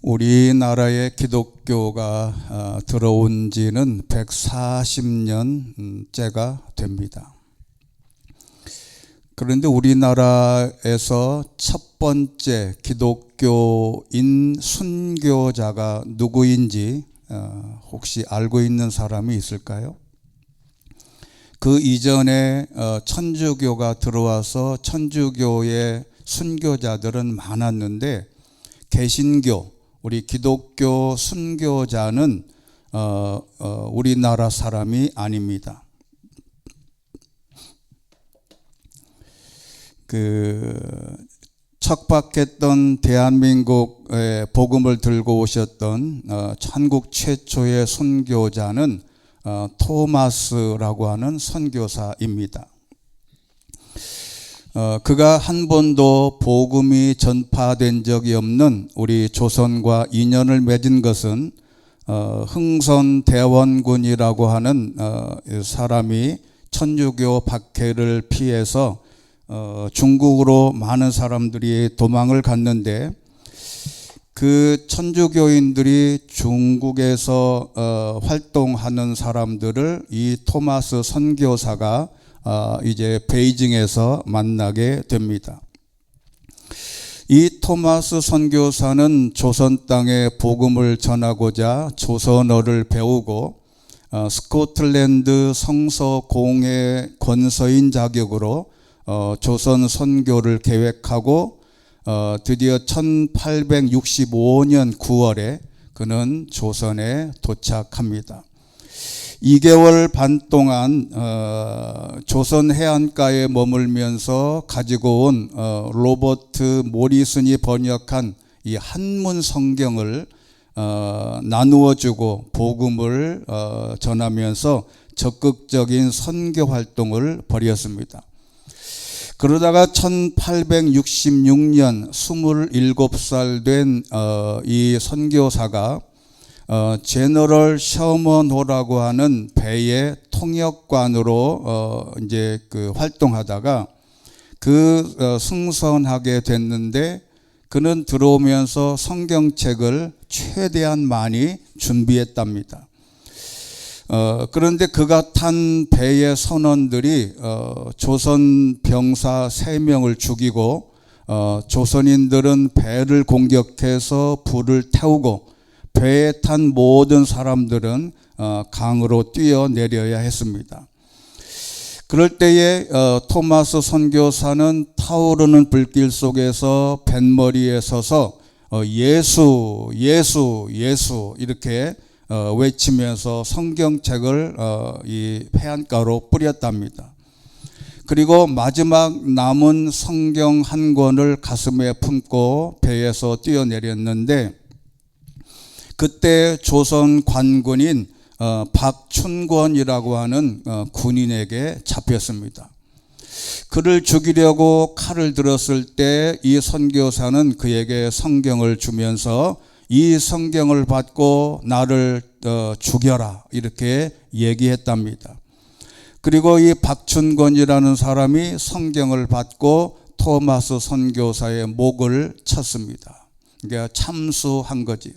우리나라에 기독교가 들어온 지는 140년째가 됩니다. 그런데 우리나라에서 첫 번째 기독교인 순교자가 누구인지 혹시 알고 있는 사람이 있을까요? 그 이전에 천주교가 들어와서 천주교의 순교자들은 많았는데 개신교, 우리 기독교 순교자는 우리나라 사람이 아닙니다. 척박했던 대한민국에 복음을 들고 오셨던 한국 최초의 순교자는 토마스라고 하는 선교사입니다. 그가 한 번도 복음이 전파된 적이 없는 우리 조선과 인연을 맺은 것은 흥선대원군이라고 하는 사람이 천주교 박해를 피해서 중국으로 많은 사람들이 도망을 갔는데 그 천주교인들이 중국에서 활동하는 사람들을 이 토마스 선교사가 이제 베이징에서 만나게 됩니다. 이 토마스 선교사는 조선 땅에 복음을 전하고자 조선어를 배우고 스코틀랜드 성서공회 권서인 자격으로 조선 선교를 계획하고 드디어 1865년 9월에 그는 조선에 도착합니다. 2개월 반 동안 조선 해안가에 머물면서 가지고 온 로버트 모리슨이 번역한 이 한문 성경을 나누어주고 복음을 전하면서 적극적인 선교 활동을 벌였습니다. 그러다가 1866년 27살 된 이 선교사가 제너럴 셔먼호라고 하는 배의 통역관으로 이제 활동하다가 승선하게 됐는데 그는 들어오면서 성경책을 최대한 많이 준비했답니다. 그런데 그가 탄 배의 선원들이 조선 병사 3명을 죽이고 조선인들은 배를 공격해서 불을 태우고 배에 탄 모든 사람들은 강으로 뛰어내려야 했습니다. 그럴 때에 토마스 선교사는 타오르는 불길 속에서 뱃머리에 서서 예수, 예수, 예수 이렇게 외치면서 성경책을 이 해안가로 뿌렸답니다. 그리고 마지막 남은 성경 한 권을 가슴에 품고 배에서 뛰어내렸는데 그때 조선 관군인 박춘권이라고 하는 군인에게 잡혔습니다. 그를 죽이려고 칼을 들었을 때 이 선교사는 그에게 성경을 주면서 이 성경을 받고 나를 죽여라 이렇게 얘기했답니다. 그리고 이 박춘권이라는 사람이 성경을 받고 토마스 선교사의 목을 쳤습니다. 그러니까 참수한 거지요.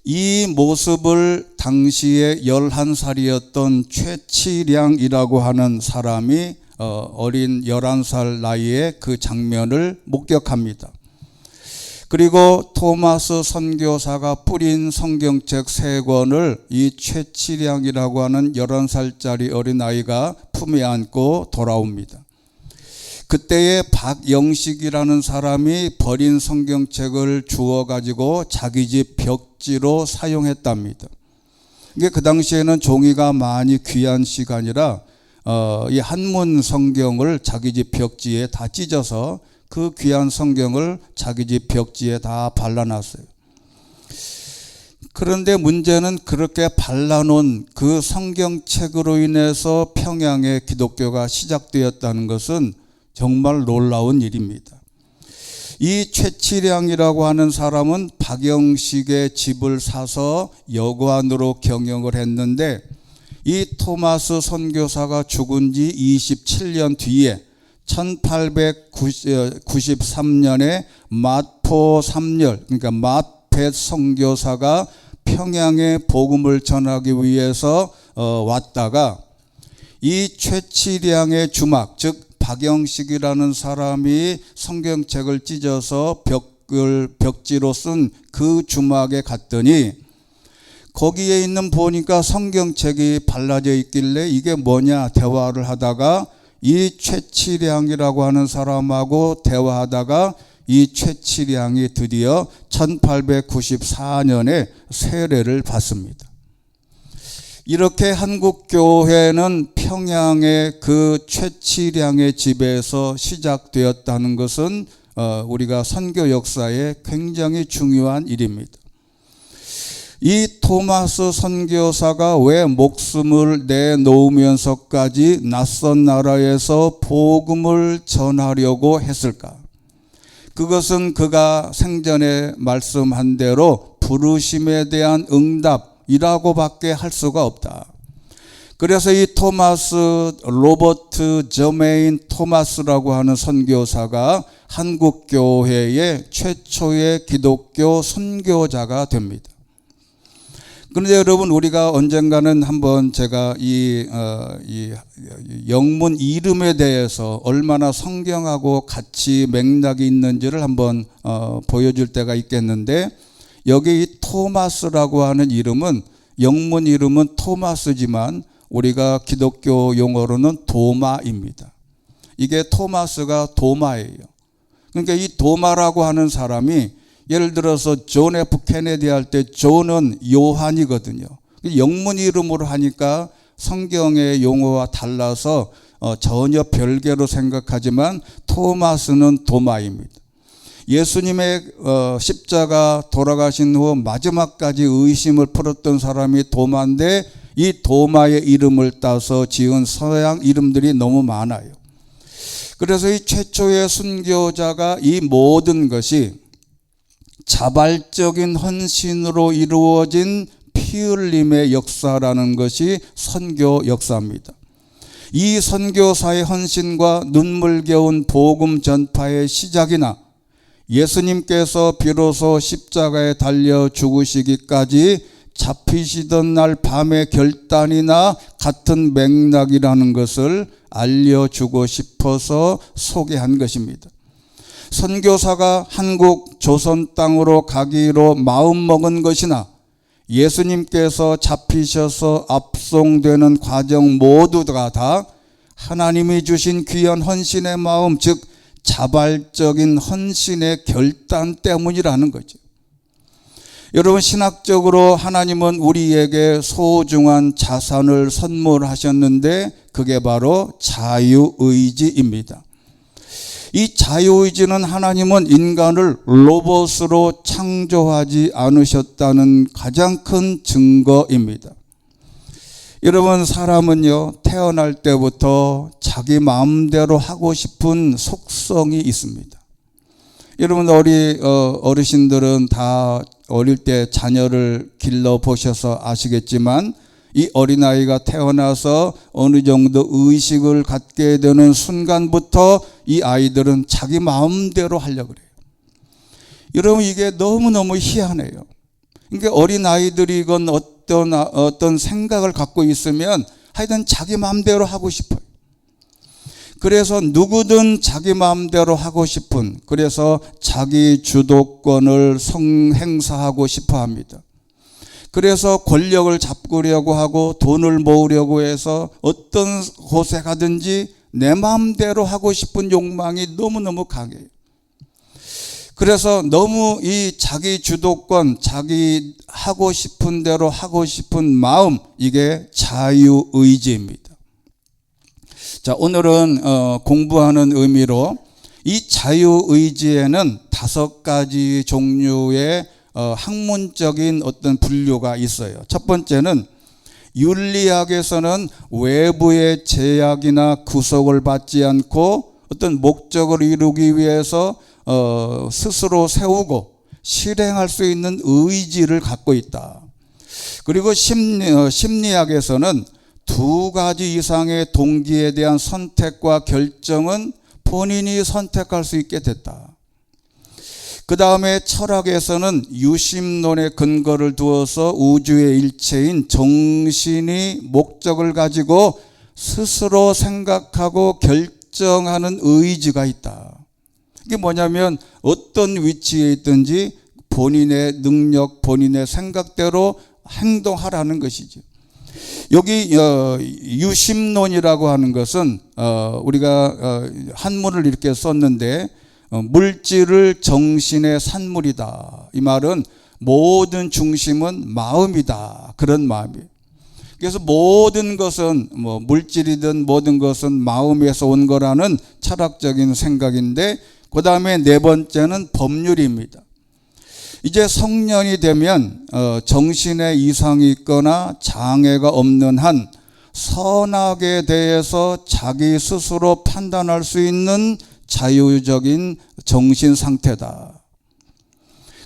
이 모습을 당시에 11살이었던 최치량이라고 하는 사람이 어린 11살 나이에 그 장면을 목격합니다. 그리고 토마스 선교사가 뿌린 성경책 3권을 이 최치량이라고 하는 11살짜리 어린아이가 품에 안고 돌아옵니다. 그때에 박영식이라는 사람이 버린 성경책을 주워가지고 자기 집 벽지로 사용했답니다. 이게 그 당시에는 종이가 많이 귀한 시간이라 이 한문 성경을 자기 집 벽지에 다 찢어서 그 귀한 성경을 자기 집 벽지에 다 발라놨어요. 그런데 문제는 그렇게 발라놓은 그 성경책으로 인해서 평양의 기독교가 시작되었다는 것은 정말 놀라운 일입니다. 이 최치량이라고 하는 사람은 박영식의 집을 사서 여관으로 경영을 했는데 이 토마스 선교사가 죽은 지 27년 뒤에 1893년에 마포 3열, 그러니까 벳 선교사가 평양에 복음을 전하기 위해서 왔다가 이 최치량의 주막, 즉 박영식이라는 사람이 성경책을 찢어서 벽지로 쓴 그 주막에 갔더니 거기에 있는 보니까 성경책이 발라져 있길래 이게 뭐냐 대화를 하다가 이 최치량이라고 하는 사람하고 대화하다가 이 최치량이 드디어 1894년에 세례를 받습니다. 이렇게 한국교회는 평양의 그 최치량의 집에서 시작되었다는 것은 우리가 선교 역사에 굉장히 중요한 일입니다. 이 토마스 선교사가 왜 목숨을 내놓으면서까지 낯선 나라에서 복음을 전하려고 했을까? 그것은 그가 생전에 말씀한 대로 부르심에 대한 응답이라고밖에 할 수가 없다. 그래서 이 토마스 로버트 저메인 토마스라고 하는 선교사가 한국교회의 최초의 기독교 선교자가 됩니다. 그런데 여러분, 우리가 언젠가는 한번 제가 이 영문 이름에 대해서 얼마나 성경하고 같이 맥락이 있는지를 한번 보여줄 때가 있겠는데, 여기 이 토마스라고 하는 이름은 영문 이름은 토마스지만 우리가 기독교 용어로는 도마입니다. 이게 토마스가 도마예요. 그러니까 이 도마라고 하는 사람이 예를 들어서 존 F 케네디 할 때 존은 요한이거든요. 영문 이름으로 하니까 성경의 용어와 달라서 전혀 별개로 생각하지만 토마스는 도마입니다. 예수님의 십자가 돌아가신 후 마지막까지 의심을 풀었던 사람이 도마인데 이 도마의 이름을 따서 지은 서양 이름들이 너무 많아요. 그래서 이 최초의 순교자가 이 모든 것이 자발적인 헌신으로 이루어진 피 흘림의 역사라는 것이 선교 역사입니다. 이 선교사의 헌신과 눈물겨운 복음 전파의 시작이나 예수님께서 비로소 십자가에 달려 죽으시기까지 잡히시던 날 밤의 결단이나 같은 맥락이라는 것을 알려주고 싶어서 소개한 것입니다. 선교사가 한국 조선 땅으로 가기로 마음먹은 것이나 예수님께서 잡히셔서 압송되는 과정 모두가 다 하나님이 주신 귀한 헌신의 마음, 즉 자발적인 헌신의 결단 때문이라는 거죠. 여러분, 신학적으로 하나님은 우리에게 소중한 자산을 선물하셨는데 그게 바로 자유의지입니다. 이 자유의지는 하나님은 인간을 로봇으로 창조하지 않으셨다는 가장 큰 증거입니다. 여러분, 사람은요, 태어날 때부터 자기 마음대로 하고 싶은 속성이 있습니다. 여러분, 어르신들은 다 어릴 때 자녀를 길러보셔서 아시겠지만 이 어린아이가 태어나서 어느 정도 의식을 갖게 되는 순간부터 이 아이들은 자기 마음대로 하려고 그래요. 여러분, 이게 너무너무 희한해요. 그러니까 어린아이들이건 어떤 생각을 갖고 있으면 하여튼 자기 마음대로 하고 싶어요. 그래서 누구든 자기 마음대로 하고 싶은, 그래서 자기 주도권을 행사하고 싶어 합니다. 그래서 권력을 잡으려고 하고 돈을 모으려고 해서 어떤 곳에 가든지 내 마음대로 하고 싶은 욕망이 너무너무 강해요. 그래서 너무 이 자기 주도권, 자기 하고 싶은 대로 하고 싶은 마음, 이게 자유의지입니다. 자, 오늘은 공부하는 의미로 이 자유의지에는 5가지 종류의 학문적인 어떤 분류가 있어요. 첫 번째는 윤리학에서는 외부의 제약이나 구속을 받지 않고 어떤 목적을 이루기 위해서 스스로 세우고 실행할 수 있는 의지를 갖고 있다. 그리고 심리학에서는 2가지 이상의 동기에 대한 선택과 결정은 본인이 선택할 수 있게 됐다. 그 다음에 철학에서는 유심론의 근거를 두어서 우주의 일체인 정신이 목적을 가지고 스스로 생각하고 결정하는 의지가 있다. 이게 뭐냐면 어떤 위치에 있든지 본인의 능력, 본인의 생각대로 행동하라는 것이죠. 여기 유심론이라고 하는 것은 우리가 한문을 이렇게 썼는데 물질을 정신의 산물이다. 이 말은 모든 중심은 마음이다. 그런 마음이에요. 그래서 모든 것은 물질이든 모든 것은 마음에서 온 거라는 철학적인 생각인데, 그 다음에 네 번째는 법률입니다. 이제 성년이 되면 정신에 이상이 있거나 장애가 없는 한 선악에 대해서 자기 스스로 판단할 수 있는 자유적인 정신 상태다.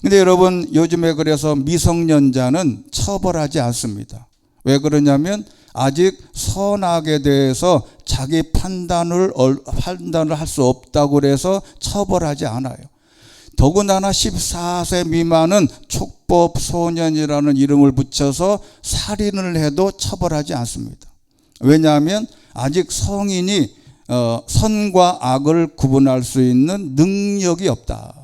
근데 여러분, 요즘에 그래서 미성년자는 처벌하지 않습니다. 왜 그러냐면 아직 선악에 대해서 자기 판단을 할 수 없다고 그래서 처벌하지 않아요. 더군다나 14세 미만은 촉법 소년이라는 이름을 붙여서 살인을 해도 처벌하지 않습니다. 왜냐하면 아직 성인이 선과 악을 구분할 수 있는 능력이 없다.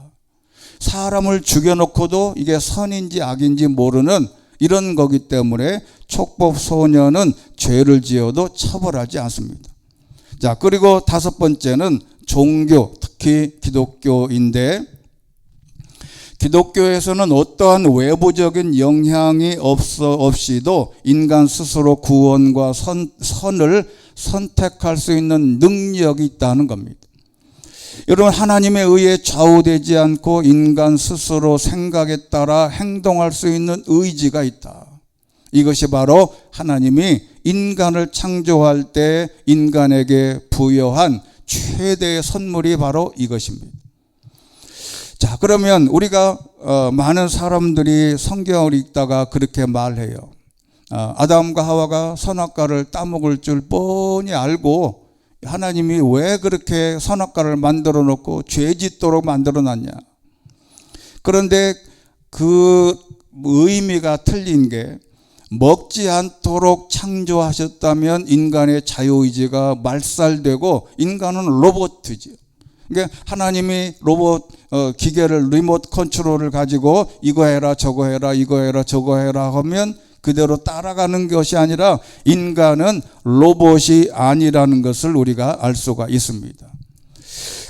사람을 죽여놓고도 이게 선인지 악인지 모르는 이런 거기 때문에 촉법 소년은 죄를 지어도 처벌하지 않습니다. 자, 그리고 다섯 번째는 종교, 특히 기독교인데, 기독교에서는 어떠한 외부적인 영향이 없이도 인간 스스로 구원과 선을 선택할 수 있는 능력이 있다는 겁니다. 여러분, 하나님에 의해 좌우되지 않고 인간 스스로 생각에 따라 행동할 수 있는 의지가 있다. 이것이 바로 하나님이 인간을 창조할 때 인간에게 부여한 최대의 선물이 바로 이것입니다. 자, 그러면 우리가 많은 사람들이 성경을 읽다가 그렇게 말해요. 아담과 하와가 선악과를 따먹을 줄 뻔히 알고 하나님이 왜 그렇게 선악과를 만들어 놓고 죄 짓도록 만들어 놨냐. 그런데 그 의미가 틀린 게, 먹지 않도록 창조하셨다면 인간의 자유의지가 말살되고 인간은 로봇이죠. 그러니까 하나님이 로봇 기계를 리모트 컨트롤을 가지고 이거 해라 저거 해라 이거 해라 저거 해라 하면 그대로 따라가는 것이 아니라 인간은 로봇이 아니라는 것을 우리가 알 수가 있습니다.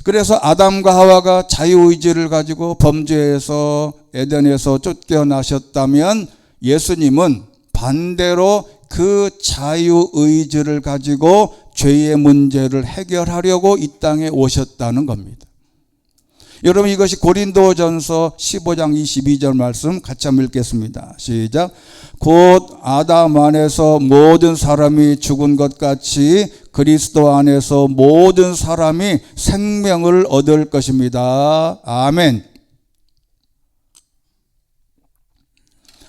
그래서 아담과 하와가 자유의지를 가지고 범죄에서 에덴에서 쫓겨나셨다면 예수님은 반대로 그 자유의지를 가지고 죄의 문제를 해결하려고 이 땅에 오셨다는 겁니다. 여러분, 이것이 고린도전서 15장 22절 말씀 같이 한번 읽겠습니다. 시작. 곧 아담 안에서 모든 사람이 죽은 것 같이 그리스도 안에서 모든 사람이 생명을 얻을 것입니다. 아멘.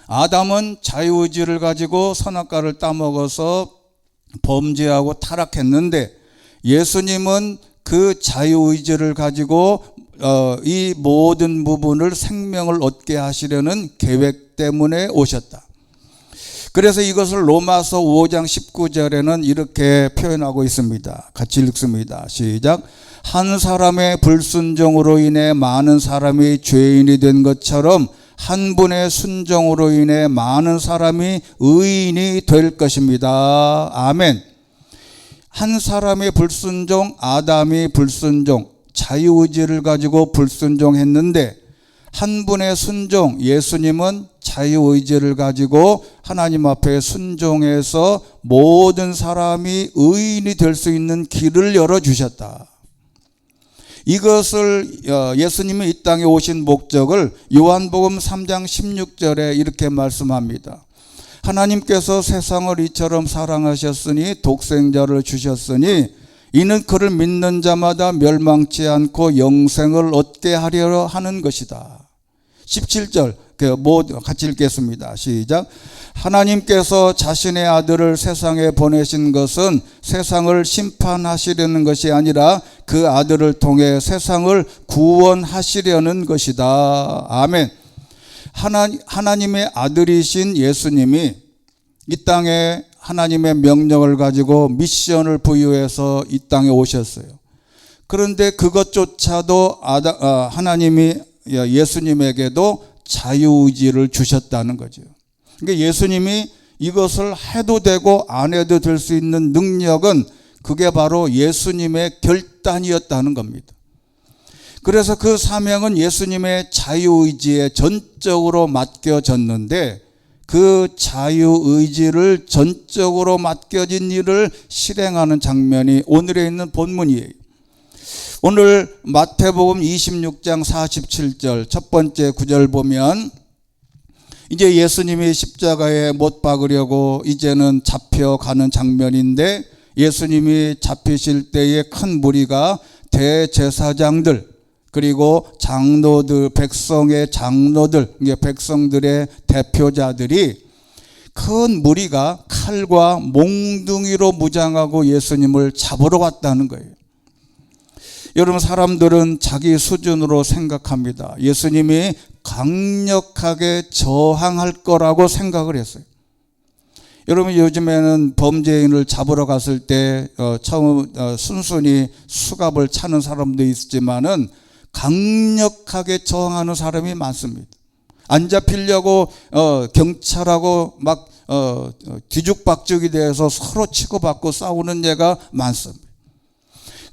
아담은 자유의지를 가지고 선악과를 따먹어서 범죄하고 타락했는데, 예수님은 그 자유의지를 가지고 이 모든 부분을 생명을 얻게 하시려는 계획 때문에 오셨다. 그래서 이것을 로마서 5장 19절에는 이렇게 표현하고 있습니다. 같이 읽습니다. 시작. 한 사람의 불순종으로 인해 많은 사람이 죄인이 된 것처럼 한 분의 순종으로 인해 많은 사람이 의인이 될 것입니다. 아멘. 한 사람의 불순종, 아담이 불순종, 자유의지를 가지고 불순종했는데, 한 분의 순종, 예수님은 자유의지를 가지고 하나님 앞에 순종해서 모든 사람이 의인이 될 수 있는 길을 열어주셨다. 이것을 예수님이 이 땅에 오신 목적을 요한복음 3장 16절에 이렇게 말씀합니다. 하나님께서 세상을 이처럼 사랑하셨으니 독생자를 주셨으니 이는 그를 믿는 자마다 멸망치 않고 영생을 얻게 하려 하는 것이다. 17절. 같이 읽겠습니다. 시작. 하나님께서 자신의 아들을 세상에 보내신 것은 세상을 심판하시려는 것이 아니라 그 아들을 통해 세상을 구원하시려는 것이다. 아멘. 하나님의 아들이신 예수님이 이 땅에 하나님의 명령을 가지고 미션을 부여해서 이 땅에 오셨어요. 그런데 그것조차도 하나님이 예수님에게도 자유의지를 주셨다는 거죠. 그러니까 예수님이 이것을 해도 되고 안 해도 될 수 있는 능력은 그게 바로 예수님의 결단이었다는 겁니다. 그래서 그 사명은 예수님의 자유의지에 전적으로 맡겨졌는데 그 자유의지를 전적으로 맡겨진 일을 실행하는 장면이 오늘에 있는 본문이에요. 오늘 마태복음 26장 47절 첫 번째 구절 보면 이제 예수님이 십자가에 못 박으려고 이제는 잡혀가는 장면인데 예수님이 잡히실 때에 큰 무리가 대제사장들 그리고 장로들, 백성의 장로들, 백성들의 대표자들이 큰 무리가 칼과 몽둥이로 무장하고 예수님을 잡으러 왔다는 거예요. 여러분, 사람들은 자기 수준으로 생각합니다. 예수님이 강력하게 저항할 거라고 생각을 했어요. 여러분, 요즘에는 범죄인을 잡으러 갔을 때 처음 순순히 수갑을 차는 사람도 있지만은 강력하게 저항하는 사람이 많습니다. 안 잡히려고 경찰하고 막 뒤죽박죽이 돼서 서로 치고받고 싸우는 예가 많습니다.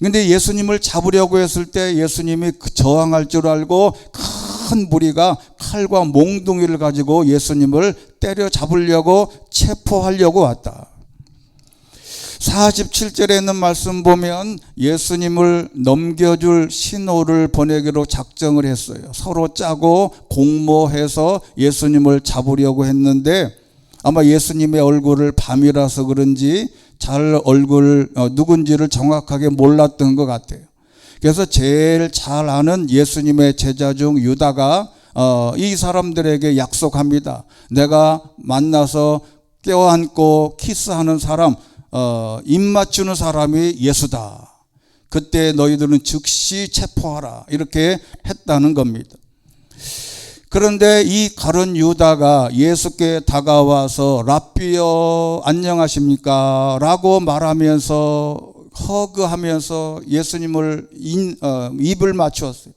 그런데 예수님을 잡으려고 했을 때 예수님이 저항할 줄 알고 큰 무리가 칼과 몽둥이를 가지고 예수님을 때려잡으려고 체포하려고 왔다. 47절에 있는 말씀 보면 예수님을 넘겨줄 신호를 보내기로 작정을 했어요. 서로 짜고 공모해서 예수님을 잡으려고 했는데 아마 예수님의 얼굴을 밤이라서 그런지 잘 얼굴 누군지를 정확하게 몰랐던 것 같아요. 그래서 제일 잘 아는 예수님의 제자 중 유다가 이 사람들에게 약속합니다. 내가 만나서 껴안고 키스하는 사람, 입 맞추는 사람이 예수다. 그때 너희들은 즉시 체포하라. 이렇게 했다는 겁니다. 그런데 이 가룟 유다가 예수께 다가와서 랍비여 안녕하십니까 라고 말하면서 허그하면서 예수님을 입을 맞추었어요.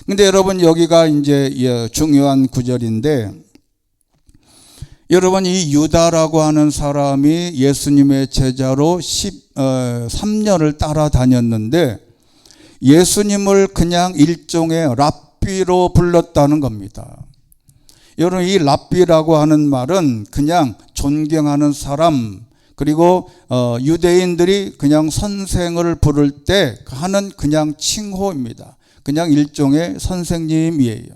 근데 여러분, 여기가 이제 중요한 구절인데, 여러분, 이 유다라고 하는 사람이 예수님의 제자로 13년을 따라다녔는데 예수님을 그냥 일종의 랍비로 불렀다는 겁니다. 여러분, 이 랍비라고 하는 말은 그냥 존경하는 사람, 그리고 유대인들이 그냥 선생을 부를 때 하는 그냥 칭호입니다. 그냥 일종의 선생님이에요.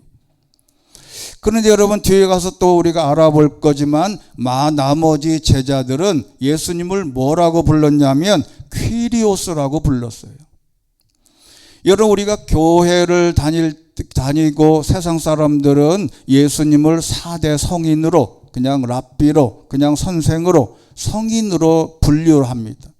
그런데 여러분, 뒤에 가서 또 우리가 알아볼 거지만 나머지 제자들은 예수님을 뭐라고 불렀냐면 퀴리오스라고 불렀어요. 여러분, 우리가 교회를 다니고 세상 사람들은 예수님을 4대 성인으로, 그냥 랍비로, 그냥 선생으로, 성인으로 분류합니다.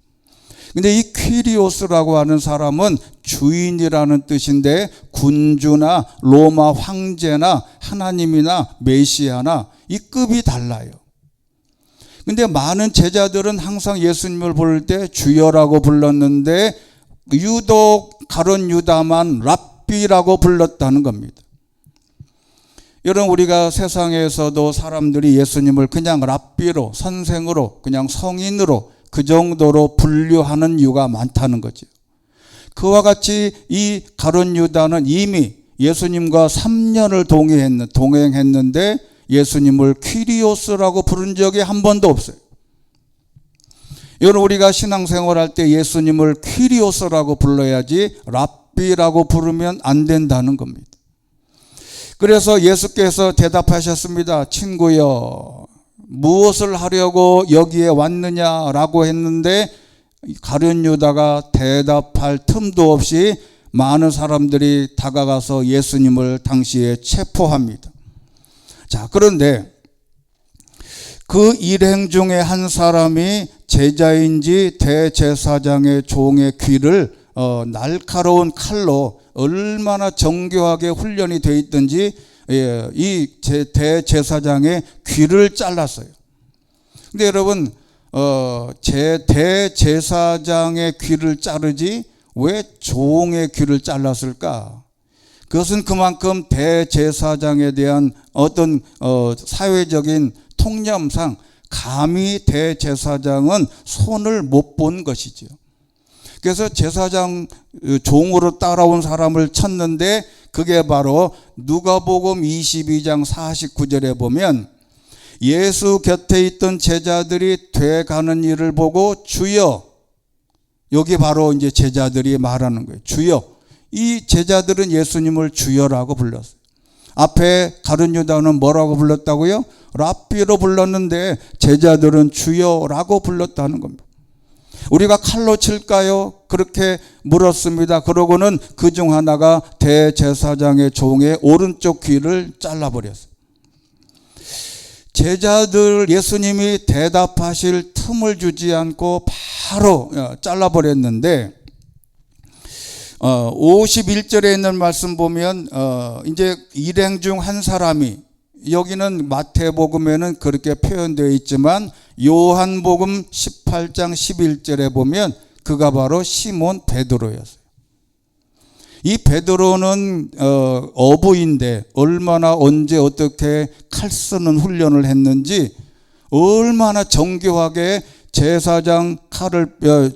근데 이 퀴리오스라고 하는 사람은 주인이라는 뜻인데 군주나 로마 황제나 하나님이나 메시아나 이 급이 달라요. 근데 많은 제자들은 항상 예수님을 부를 때 주여라고 불렀는데 유독 가룟 유다만 랍비라고 불렀다는 겁니다. 여러분, 우리가 세상에서도 사람들이 예수님을 그냥 랍비로, 선생으로, 그냥 성인으로 그 정도로 분류하는 이유가 많다는 거죠. 그와 같이 이 가룟 유다는 이미 예수님과 3년을 동행했는데 예수님을 퀴리오스라고 부른 적이 한 번도 없어요. 여러분, 우리가 신앙생활할 때 예수님을 퀴리오스라고 불러야지 랍비라고 부르면 안 된다는 겁니다. 그래서 예수께서 대답하셨습니다. 친구여, 무엇을 하려고 여기에 왔느냐라고 했는데 가룟 유다가 대답할 틈도 없이 많은 사람들이 다가가서 예수님을 당시에 체포합니다. 자, 그런데 그 일행 중에 한 사람이 제자인지 대제사장의 종의 귀를 날카로운 칼로 얼마나 정교하게 훈련이 되어 있든지 이 대제사장의 귀를 잘랐어요. 근데 여러분, 대제사장의 귀를 자르지 왜 종의 귀를 잘랐을까? 그것은 그만큼 대제사장에 대한 어떤 사회적인 통념상 감히 대제사장은 손을 못 본 것이죠. 그래서 제사장 종으로 따라온 사람을 쳤는데 그게 바로 누가복음 22장 49절에 보면 예수 곁에 있던 제자들이 돼가는 일을 보고 주여, 여기 바로 이제 제자들이 말하는 거예요. 주여. 이 제자들은 예수님을 주여라고 불렀어요. 앞에 다른 유다는 뭐라고 불렀다고요? 랍비로 불렀는데 제자들은 주여라고 불렀다는 겁니다. 우리가 칼로 칠까요? 그렇게 물었습니다. 그러고는 그중 하나가 대제사장의 종의 오른쪽 귀를 잘라버렸어요. 제자들 예수님이 대답하실 틈을 주지 않고 바로 잘라버렸는데 51절에 있는 말씀 보면 이제 일행 중 한 사람이, 여기는 마태복음에는 그렇게 표현되어 있지만 요한복음 18장 11절에 보면 그가 바로 시몬 베드로였어요. 이 베드로는 어부인데 얼마나 언제 어떻게 칼 쓰는 훈련을 했는지 얼마나 정교하게 제사장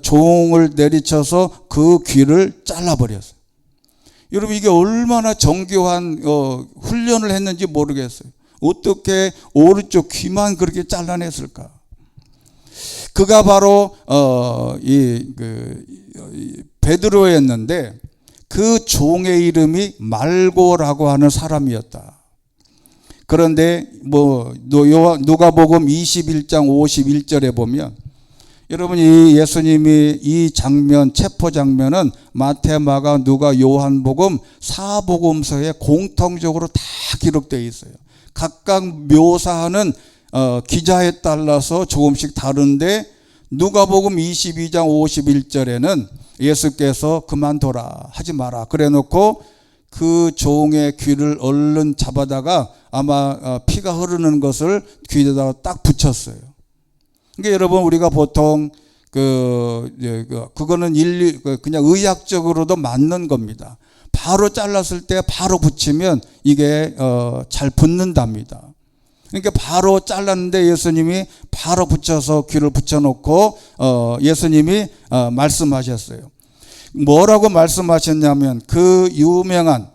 종을 내리쳐서 그 귀를 잘라버렸어요. 여러분, 이게 얼마나 정교한 훈련을 했는지 모르겠어요. 어떻게 오른쪽 귀만 그렇게 잘라냈을까? 그가 바로 베드로였는데 그 종의 이름이 말고라고 하는 사람이었다. 그런데 누가복음 21장 51절에 보면, 여러분, 이 예수님이 이 장면, 체포 장면은 마태, 마가, 누가, 요한복음 4복음서에 공통적으로 다 기록되어 있어요. 각각 묘사하는 기자에 따라서 조금씩 다른데 누가복음 22장 51절에는 예수께서 그만둬라, 하지 마라 그래 놓고 그 종의 귀를 얼른 잡아다가 아마 피가 흐르는 것을 귀에다가 딱 붙였어요. 그러니까 여러분, 우리가 보통 그거는 그냥 의학적으로도 맞는 겁니다. 바로 잘랐을 때 바로 붙이면 이게 잘 붙는답니다. 그러니까 바로 잘랐는데 예수님이 바로 붙여서 귀를 붙여놓고 예수님이 말씀하셨어요. 뭐라고 말씀하셨냐면, 그 유명한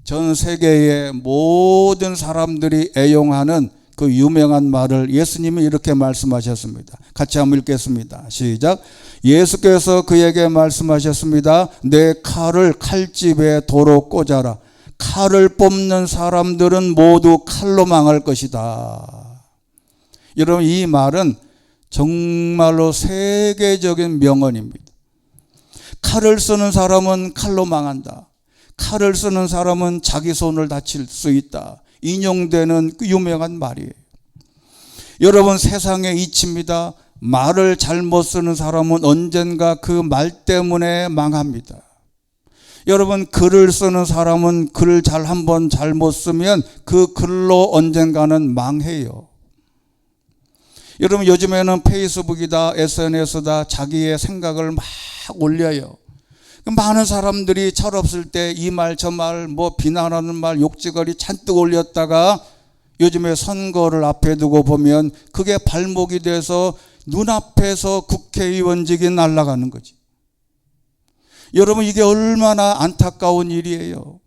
전 세계의 모든 사람들이 애용하는 그 유명한 말을 예수님이 이렇게 말씀하셨습니다. 같이 한번 읽겠습니다. 시작. 예수께서 그에게 말씀하셨습니다. 내 칼을 칼집에 도로 꽂아라. 칼을 뽑는 사람들은 모두 칼로 망할 것이다. 여러분, 이 말은 정말로 세계적인 명언입니다. 칼을 쓰는 사람은 칼로 망한다. 칼을 쓰는 사람은 자기 손을 다칠 수 있다. 인용되는 그 유명한 말이에요. 여러분, 세상의 이치입니다. 말을 잘못 쓰는 사람은 언젠가 그 말 때문에 망합니다. 여러분, 글을 쓰는 사람은 글을 한번 잘못 쓰면 그 글로 언젠가는 망해요. 여러분, 요즘에는 페이스북이다, SNS다, 자기의 생각을 막 올려요. 많은 사람들이 철없을 때 이 말 저 말 비난하는 말 욕지거리 잔뜩 올렸다가 요즘에 선거를 앞에 두고 보면 그게 발목이 돼서 눈앞에서 국회의원직이 날아가는 거지. 여러분, 이게 얼마나 안타까운 일이에요.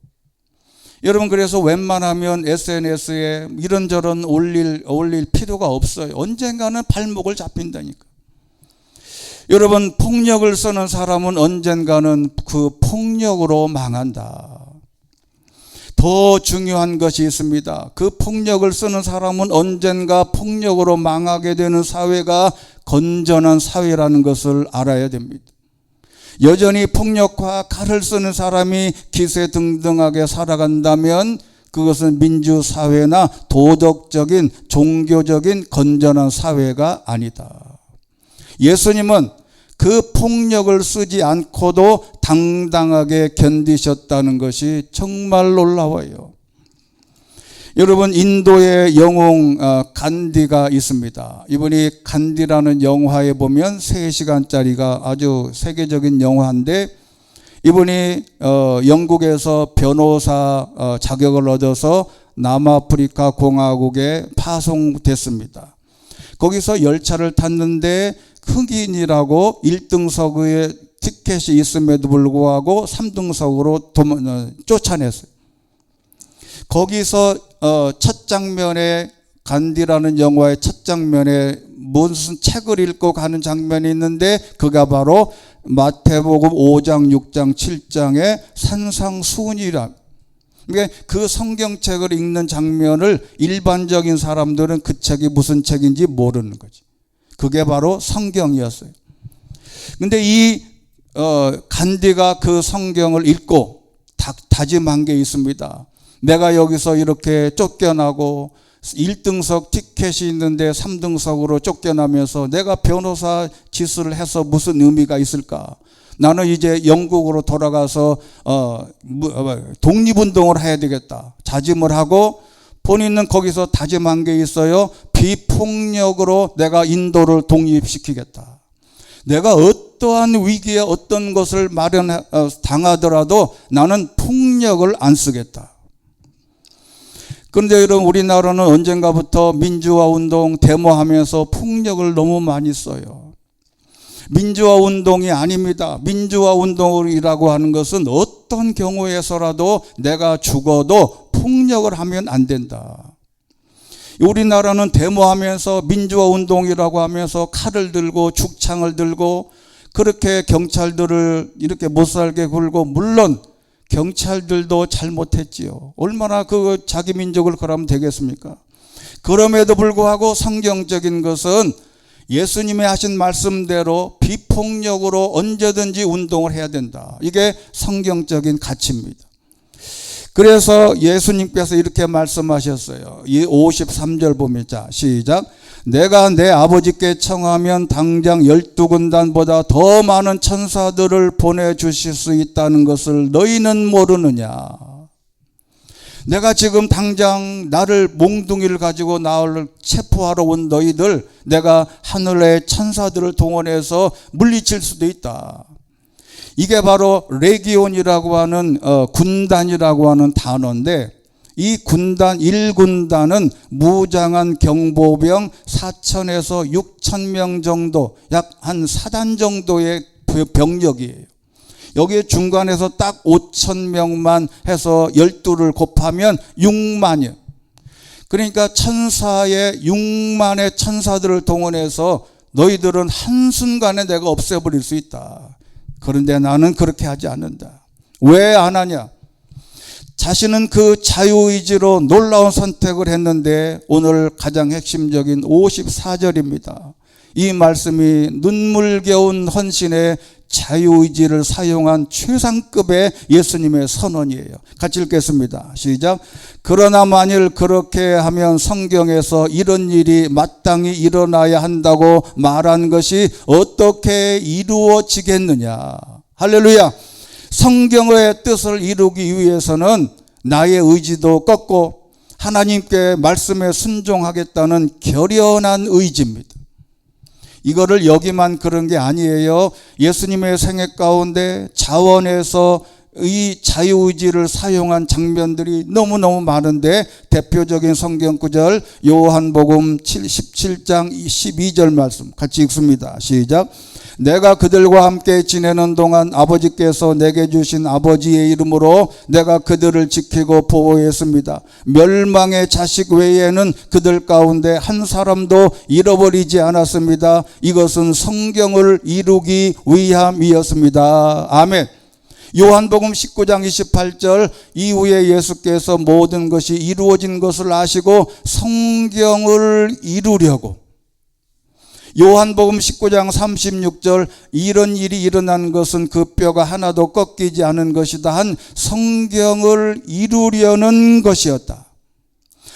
여러분, 그래서 웬만하면 SNS에 이런저런 올릴 필요가 없어요. 언젠가는 발목을 잡힌다니까. 여러분, 폭력을 쓰는 사람은 언젠가는 그 폭력으로 망한다. 더 중요한 것이 있습니다. 그 폭력을 쓰는 사람은 언젠가 폭력으로 망하게 되는 사회가 건전한 사회라는 것을 알아야 됩니다. 여전히 폭력과 칼을 쓰는 사람이 기세등등하게 살아간다면 그것은 민주사회나 도덕적인 종교적인 건전한 사회가 아니다. 예수님은 그 폭력을 쓰지 않고도 당당하게 견디셨다는 것이 정말 놀라워요. 여러분, 인도의 영웅 간디가 있습니다. 이분이 간디라는 영화에 보면 3시간짜리가 아주 세계적인 영화인데, 이분이 영국에서 변호사 자격을 얻어서 남아프리카 공화국에 파송됐습니다. 거기서 열차를 탔는데 흑인이라고 1등석에 티켓이 있음에도 불구하고 3등석으로 쫓아냈어요. 거기서 첫 장면에, 간디라는 영화의 첫 장면에 무슨 책을 읽고 가는 장면이 있는데, 그가 바로 마태복음 5장, 6장, 7장의 산상수훈이라. 그러니까 그 성경책을 읽는 장면을 일반적인 사람들은 그 책이 무슨 책인지 모르는 거지. 그게 바로 성경이었어요. 근데 이 간디가 그 성경을 읽고 다짐한 게 있습니다. 내가 여기서 이렇게 쫓겨나고 1등석 티켓이 있는데 3등석으로 쫓겨나면서 내가 변호사 짓을 해서 무슨 의미가 있을까? 나는 이제 영국으로 돌아가서 독립운동을 해야 되겠다. 다짐을 하고, 본인은 거기서 다짐한 게 있어요. 비폭력으로 내가 인도를 독립시키겠다. 내가 어떠한 위기에 어떤 것을 당하더라도 나는 폭력을 안 쓰겠다. 그런데 여러분, 우리나라는 언젠가부터 민주화운동 데모하면서 폭력을 너무 많이 써요. 민주화운동이 아닙니다. 민주화운동이라고 하는 것은 어떤 경우에서라도 내가 죽어도 폭력을 하면 안 된다. 우리나라는 데모하면서 민주화운동이라고 하면서 칼을 들고 죽창을 들고 그렇게 경찰들을 이렇게 못살게 굴고, 물론 경찰들도 잘못했지요. 얼마나 그 자기 민족을 그러면 되겠습니까? 그럼에도 불구하고 성경적인 것은 예수님이 하신 말씀대로 비폭력으로 언제든지 운동을 해야 된다. 이게 성경적인 가치입니다. 그래서 예수님께서 이렇게 말씀하셨어요. 이 53절 보면, 자, 시작. 내가 내 아버지께 청하면 당장 12군단보다 더 많은 천사들을 보내주실 수 있다는 것을 너희는 모르느냐. 내가 지금 당장 나를 몽둥이를 가지고 나를 체포하러 온 너희들, 내가 하늘의 천사들을 동원해서 물리칠 수도 있다. 이게 바로 레기온이라고 하는 군단이라고 하는 단어인데, 이 군단 1군단은 무장한 경보병 4,000에서 6,000명 정도, 약 한 4단 정도의 병력이에요. 여기에 중간에서 딱 5,000명만 해서 12를 곱하면 6만이요. 그러니까 천사의 6만의 천사들을 동원해서 너희들은 한순간에 내가 없애버릴 수 있다. 그런데 나는 그렇게 하지 않는다. 왜 안 하냐? 자신은 그 자유의지로 놀라운 선택을 했는데, 오늘 가장 핵심적인 54절입니다. 이 말씀이 눈물겨운 헌신의 자유의지를 사용한 최상급의 예수님의 선언이에요. 같이 읽겠습니다. 시작. 그러나 만일 그렇게 하면 성경에서 이런 일이 마땅히 일어나야 한다고 말한 것이 어떻게 이루어지겠느냐. 할렐루야. 성경의 뜻을 이루기 위해서는 나의 의지도 꺾고 하나님께 말씀에 순종하겠다는 결연한 의지입니다. 이거를 여기만 그런 게 아니에요. 예수님의 생애 가운데 자원에서 이 자유의지를 사용한 장면들이 너무너무 많은데, 대표적인 성경 구절 요한복음 17장 12절 말씀 같이 읽습니다. 시작. 내가 그들과 함께 지내는 동안 아버지께서 내게 주신 아버지의 이름으로 내가 그들을 지키고 보호했습니다. 멸망의 자식 외에는 그들 가운데 한 사람도 잃어버리지 않았습니다. 이것은 성경을 이루기 위함이었습니다. 아멘. 요한복음 19장 28절, 이후에 예수께서 모든 것이 이루어진 것을 아시고 성경을 이루려고, 요한복음 19장 36절 이런 일이 일어난 것은 그 뼈가 하나도 꺾이지 않은 것이다 한 성경을 이루려는 것이었다.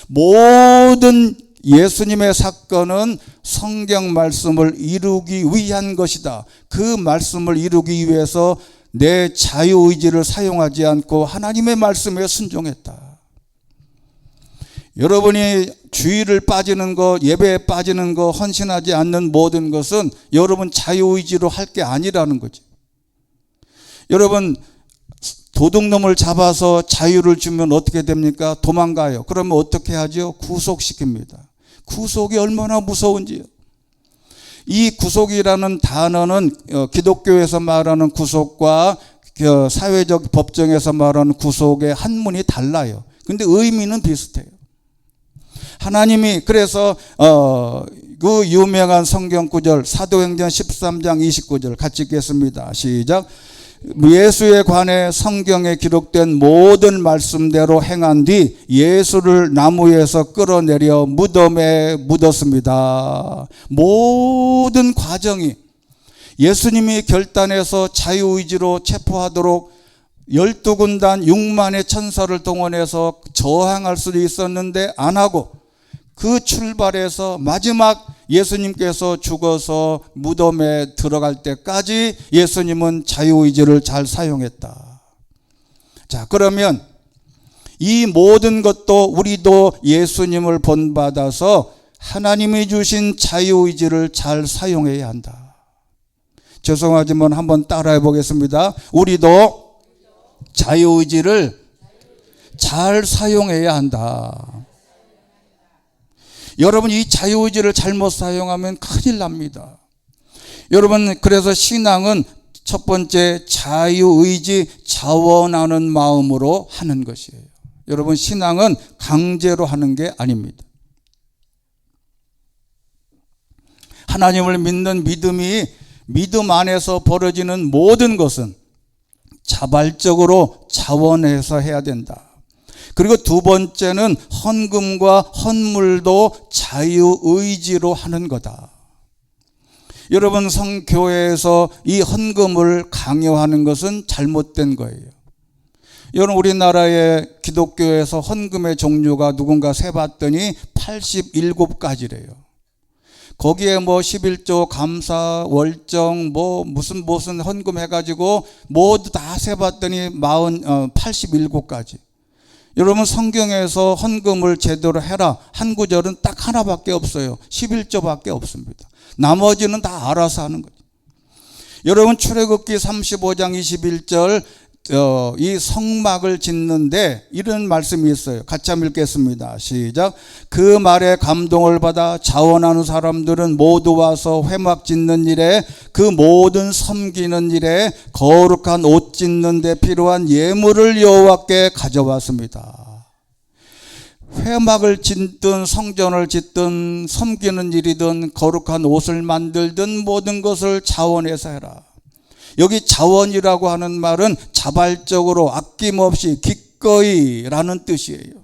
모든 예수님의 사건은 성경 말씀을 이루기 위한 것이다. 그 말씀을 이루기 위해서 내 자유의지를 사용하지 않고 하나님의 말씀에 순종했다. 여러분이 주일을 빠지는 거, 예배에 빠지는 거, 헌신하지 않는 모든 것은 여러분 자유의지로 할 게 아니라는 거지. 여러분 도둑놈을 잡아서 자유를 주면 어떻게 됩니까? 도망가요. 그러면 어떻게 하죠? 구속시킵니다. 구속이 얼마나 무서운지요. 이 구속이라는 단어는 기독교에서 말하는 구속과 사회적 법정에서 말하는 구속의 한문이 달라요. 근데 의미는 비슷해요. 하나님이 그래서 그 유명한 성경 구절 사도행전 13장 29절 같이 읽겠습니다. 시작. 예수에 관해 성경에 기록된 모든 말씀대로 행한 뒤 예수를 나무에서 끌어내려 무덤에 묻었습니다. 모든 과정이 예수님이 결단해서 자유의지로 체포하도록 12군단 6만의 천사를 동원해서 저항할 수도 있었는데 안 하고 그 출발에서 마지막 예수님께서 죽어서 무덤에 들어갈 때까지 예수님은 자유의지를 잘 사용했다. 자, 그러면 이 모든 것도 우리도 예수님을 본받아서 하나님이 주신 자유의지를 잘 사용해야 한다. 죄송하지만 한번 따라해 보겠습니다. 우리도 자유의지를 잘 사용해야 한다. 여러분 이 자유의지를 잘못 사용하면 큰일 납니다. 여러분 그래서 신앙은 첫 번째 자유의지 자원하는 마음으로 하는 것이에요. 여러분 신앙은 강제로 하는 게 아닙니다. 하나님을 믿는 믿음이 믿음 안에서 벌어지는 모든 것은 자발적으로 자원해서 해야 된다. 그리고 두 번째는 헌금과 헌물도 자유의지로 하는 거다. 여러분 성교회에서 이 헌금을 강요하는 것은 잘못된 거예요. 여러분 우리나라의 기독교에서 헌금의 종류가 누군가 세봤더니 87가지래요. 거기에 뭐 11조 감사 월정 뭐 무슨 헌금 해가지고 모두 다 세봤더니 87가지. 여러분 성경에서 헌금을 제대로 해라 한 구절은 딱 하나밖에 없어요. 11조밖에 없습니다. 나머지는 다 알아서 하는 거죠. 여러분 출애굽기 35장 21절 이 성막을 짓는데 이런 말씀이 있어요. 같이 한번 읽겠습니다. 시작. 그 말에 감동을 받아 자원하는 사람들은 모두 와서 회막 짓는 일에 그 모든 섬기는 일에 거룩한 옷 짓는 데 필요한 예물을 여호와께 가져왔습니다. 회막을 짓든 성전을 짓든 섬기는 일이든 거룩한 옷을 만들든 모든 것을 자원해서 해라. 여기 자원이라고 하는 말은 자발적으로 아낌없이 기꺼이라는 뜻이에요.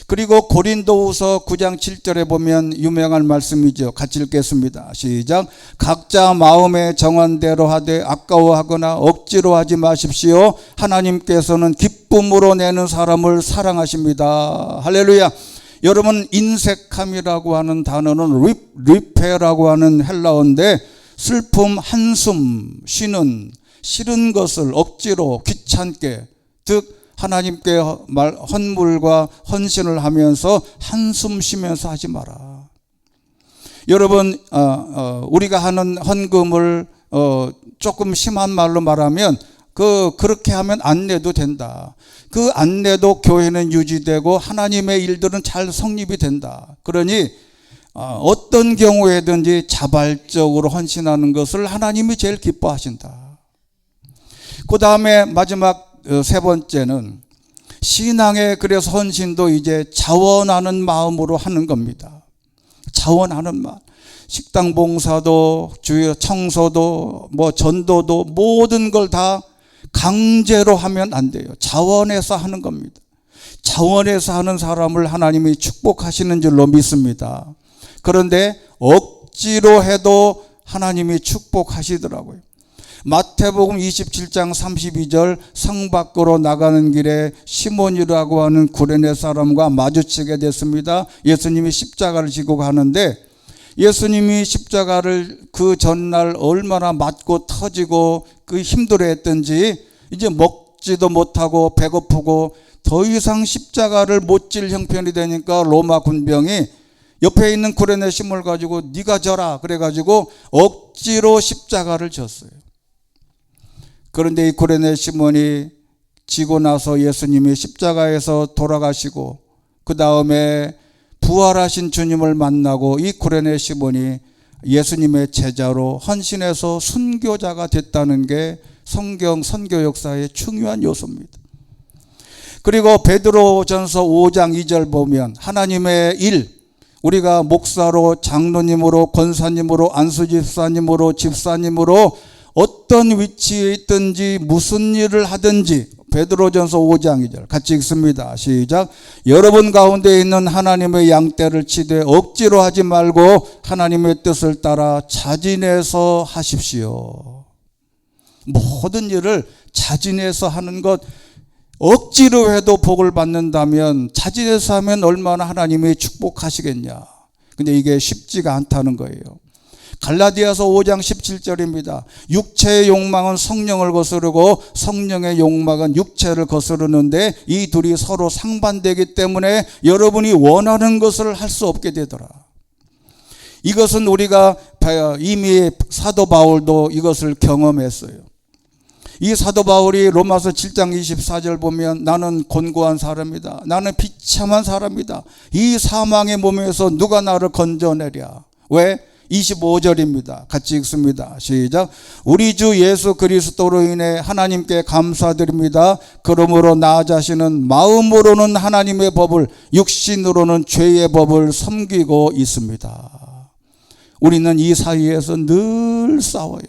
그리고 고린도후서 9장 7절에 보면 유명한 말씀이죠. 같이 읽겠습니다. 시작. 각자 마음에 정한 대로 하되 아까워하거나 억지로 하지 마십시오. 하나님께서는 기쁨으로 내는 사람을 사랑하십니다. 할렐루야. 여러분 인색함이라고 하는 단어는 리페라고 하는 헬라어인데 슬픔, 한숨, 쉬는 싫은 것을 억지로 귀찮게 즉 하나님께 헌물과 헌신을 하면서 한숨 쉬면서 하지 마라. 여러분 우리가 하는 헌금을 조금 심한 말로 말하면 그렇게 하면 안 내도 된다. 그 안 내도 교회는 유지되고 하나님의 일들은 잘 성립이 된다. 그러니 어떤 경우에든지 자발적으로 헌신하는 것을 하나님이 제일 기뻐하신다. 그 다음에 마지막 세 번째는 신앙의 그래서 헌신도 이제 자원하는 마음으로 하는 겁니다. 자원하는 마음. 식당 봉사도 주요 청소도 뭐 전도도 모든 걸 다 강제로 하면 안 돼요. 자원해서 하는 겁니다. 자원해서 하는 사람을 하나님이 축복하시는 줄로 믿습니다. 그런데 억지로 해도 하나님이 축복하시더라고요. 마태복음 27장 32절 성 밖으로 나가는 길에 시몬이라고 하는 구레네 사람과 마주치게 됐습니다. 예수님이 십자가를 지고 가는데 예수님이 십자가를 그 전날 얼마나 맞고 터지고 그 힘들어했던지 이제 먹지도 못하고 배고프고 더 이상 십자가를 못 질 형편이 되니까 로마 군병이 옆에 있는 구레네 시몬을 가지고 네가 져라 그래가지고 억지로 십자가를 졌어요. 그런데 이 구레네 시몬이 지고 나서 예수님이 십자가에서 돌아가시고 그 다음에 부활하신 주님을 만나고 이 구레네 시몬이 예수님의 제자로 헌신해서 순교자가 됐다는 게 성경 선교 역사의 중요한 요소입니다. 그리고 베드로전서 5장 2절 보면 하나님의 일, 우리가 목사로 장로님으로 권사님으로 안수집사님으로 집사님으로 어떤 위치에 있든지 무슨 일을 하든지 베드로전서 5장 2절 같이 읽습니다. 시작. 여러분 가운데 있는 하나님의 양떼를 치되 억지로 하지 말고 하나님의 뜻을 따라 자진해서 하십시오. 모든 일을 자진해서 하는 것, 억지로 해도 복을 받는다면 자진해서 하면 얼마나 하나님이 축복하시겠냐. 근데 이게 쉽지가 않다는 거예요. 갈라디아서 5장 17절입니다. 육체의 욕망은 성령을 거스르고 성령의 욕망은 육체를 거스르는데 이 둘이 서로 상반되기 때문에 여러분이 원하는 것을 할 수 없게 되더라. 이것은 우리가 이미 사도 바울도 이것을 경험했어요. 이 사도 바울이 로마서 7장 24절 보면 나는 곤고한 사람이다. 나는 비참한 사람이다. 이 사망의 몸에서 누가 나를 건져내랴. 왜? 25절입니다. 같이 읽습니다. 시작. 우리 주 예수 그리스도로 인해 하나님께 감사드립니다. 그러므로 나 자신은 마음으로는 하나님의 법을, 육신으로는 죄의 법을 섬기고 있습니다. 우리는 이 사이에서 늘 싸워요.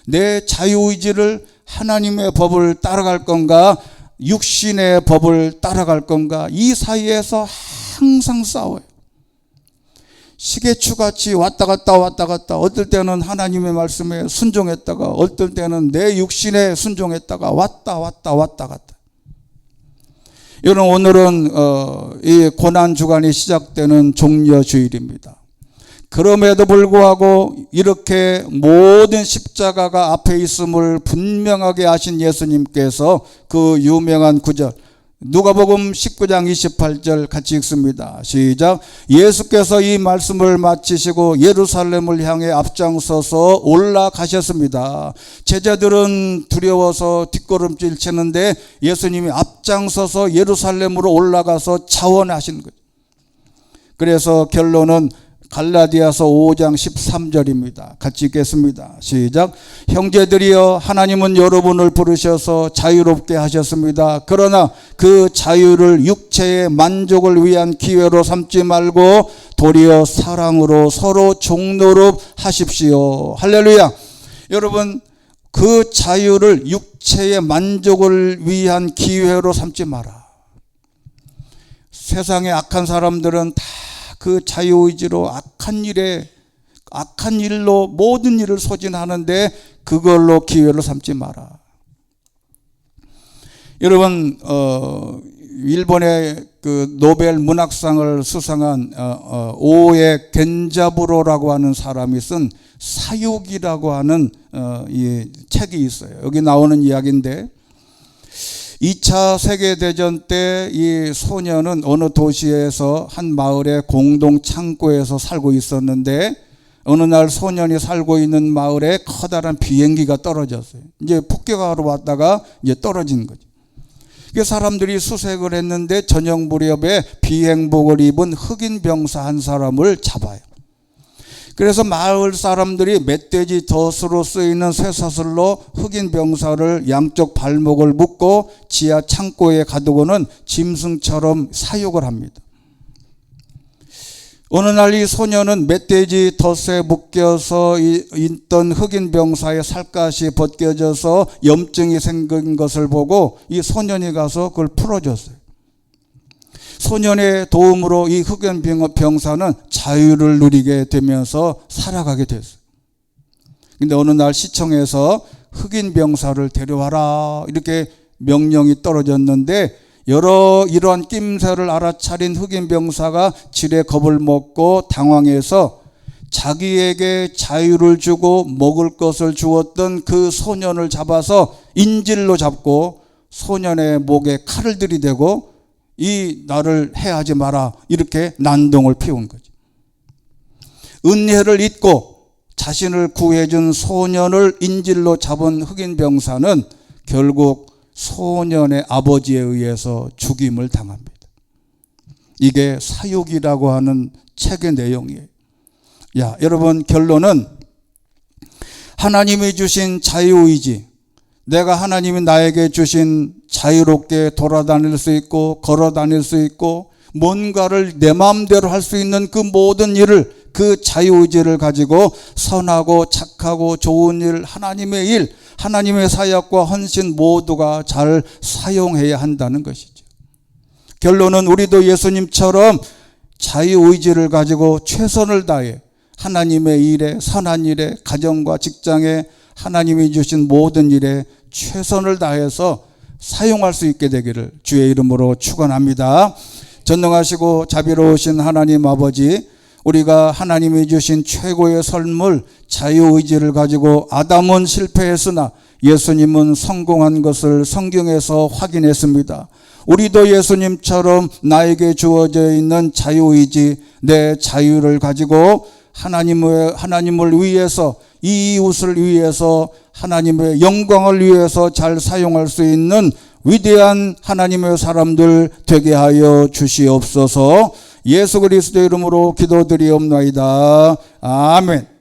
내 자유의지를 하나님의 법을 따라갈 건가, 육신의 법을 따라갈 건가, 이 사이에서 항상 싸워요. 시계추같이 왔다 갔다 어떨 때는 하나님의 말씀에 순종했다가 어떨 때는 내 육신에 순종했다가 왔다 갔다. 여러분 오늘은 이 고난주간이 시작되는 종려주일입니다. 그럼에도 불구하고 이렇게 모든 십자가가 앞에 있음을 분명하게 하신 예수님께서 그 유명한 구절 누가복음 19장 28절 같이 읽습니다. 시작. 예수께서 이 말씀을 마치시고 예루살렘을 향해 앞장서서 올라가셨습니다. 제자들은 두려워서 뒷걸음질 치는데 예수님이 앞장서서 예루살렘으로 올라가서 자원하신 거죠. 그래서 결론은 갈라디아서 5장 13절입니다. 같이 읽겠습니다. 시작. 형제들이여 하나님은 여러분을 부르셔서 자유롭게 하셨습니다. 그러나 그 자유를 육체의 만족을 위한 기회로 삼지 말고 도리어 사랑으로 서로 종노릇 하십시오. 할렐루야. 여러분 그 자유를 육체의 만족을 위한 기회로 삼지 마라. 세상의 악한 사람들은 다 그 자유의지로 악한 일로 모든 일을 소진하는데 그걸로 기회를 삼지 마라. 여러분 일본의 그 노벨 문학상을 수상한 오에 겐자부로라고 하는 사람이 쓴 사육이라고 하는 이 책이 있어요. 여기 나오는 이야기인데 2차 세계대전 때 이 소녀는 어느 도시에서 한 마을의 공동 창고에서 살고 있었는데 어느 날 소년이 살고 있는 마을에 커다란 비행기가 떨어졌어요. 이제 폭격하러 왔다가 이제 떨어진 거죠. 사람들이 수색을 했는데 저녁 무렵에 비행복을 입은 흑인 병사 한 사람을 잡아요. 그래서 마을 사람들이 멧돼지 덫으로 쓰이는 쇠사슬로 흑인 병사를 양쪽 발목을 묶고 지하 창고에 가두고는 짐승처럼 사육을 합니다. 어느 날 이 소녀는 멧돼지 덫에 묶여서 있던 흑인 병사의 살갗이 벗겨져서 염증이 생긴 것을 보고 이 소년이 가서 그걸 풀어줬어요. 소년의 도움으로 이 흑인 병사는 자유를 누리게 되면서 살아가게 됐어요. 근데 어느 날 시청에서 흑인 병사를 데려와라 이렇게 명령이 떨어졌는데 이러한 낌새를 알아차린 흑인 병사가 지레 겁을 먹고 당황해서 자기에게 자유를 주고 먹을 것을 주었던 그 소년을 잡아서 인질로 잡고 소년의 목에 칼을 들이대고 이 나를 해하지 마라 이렇게 난동을 피운 거죠. 은혜를 잊고 자신을 구해준 소년을 인질로 잡은 흑인 병사는 결국 소년의 아버지에 의해서 죽임을 당합니다. 이게 사육이라고 하는 책의 내용이에요. 여러분, 결론은 하나님이 주신 자유의지, 내가 하나님이 나에게 주신 자유롭게 돌아다닐 수 있고 걸어 다닐 수 있고 뭔가를 내 마음대로 할 수 있는 그 모든 일을, 그 자유의지를 가지고 선하고 착하고 좋은 일, 하나님의 일, 하나님의 사역과 헌신 모두가 잘 사용해야 한다는 것이죠. 결론은 우리도 예수님처럼 자유의지를 가지고 최선을 다해 하나님의 일에, 선한 일에, 가정과 직장에, 하나님이 주신 모든 일에 최선을 다해서 사용할 수 있게 되기를 주의 이름으로 축원합니다. 전능하시고 자비로우신 하나님 아버지, 우리가 하나님이 주신 최고의 선물 자유의지를 가지고 아담은 실패했으나 예수님은 성공한 것을 성경에서 확인했습니다. 우리도 예수님처럼 나에게 주어져 있는 자유의지, 내 자유를 가지고 하나님을 위해서, 이웃을 위해서, 하나님의 영광을 위해서 잘 사용할 수 있는 위대한 하나님의 사람들 되게 하여 주시옵소서. 예수 그리스도의 이름으로 기도드리옵나이다. 아멘.